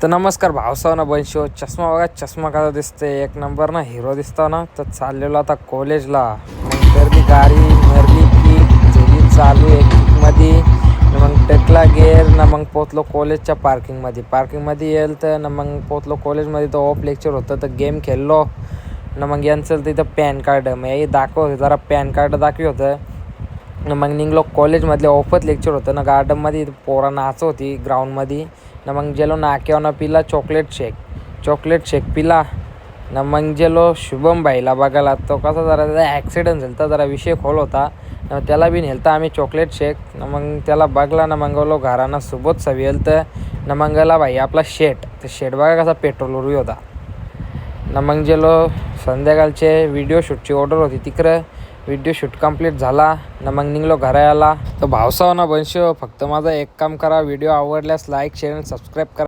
तर नमस्कार भावसाव ना बनशो. चष्मा बघा, चष्मा कसा दिसते एक नंबर ना, हिरो दिसतो ना. तर चाललेलो आता कॉलेजला. मग गर्दी गाडी मरली की झेली चालू मध्ये. मग टेकला गेर ना, मग पोचलो कॉलेजच्या पार्किंगमध्ये येईल तर ना, मग पोचलो कॉलेजमध्ये. तर ऑफ लेक्चर होतं तर गेम खेळलो ना. मग यांचं तिथं पॅन कार्ड मग दाखव जरा पॅन कार्ड दाखवी होतं ना. मग निघलो कॉलेजमधले ऑफच लेक्चर होतं ना. गार्डनमध्ये पोरा नाच होती ग्राउंडमध्ये ना. मग गेलो नाक्यावर पिला चॉकलेट शेक पिला ना. मग गेलो शुभम भाईला बघायला. तो कसा जरा ॲक्सिडेंट झाला तर जरा विषय खोल होता ना. त्याला बी नेलं आम्ही चॉकलेट शेक ना. मग त्याला बघला ना. मग गेलो घरानं सोबत सवेल तर ना. मग गेला भाई आपला शेट बघा कसा पेट्रोलवर होता ना. मग गेलो संध्याकाळचे व्हिडिओ शूटची ऑर्डर होती तिकडं. व्हिडिओ शूट कंप्लीट झाला ना. मग निघलो घराला. तर भावसाव ना बनशो, फक्त माझं एक काम करा, व्हिडिओ आवडल्यास लाईक शेअर आणि सबस्क्राईब करा.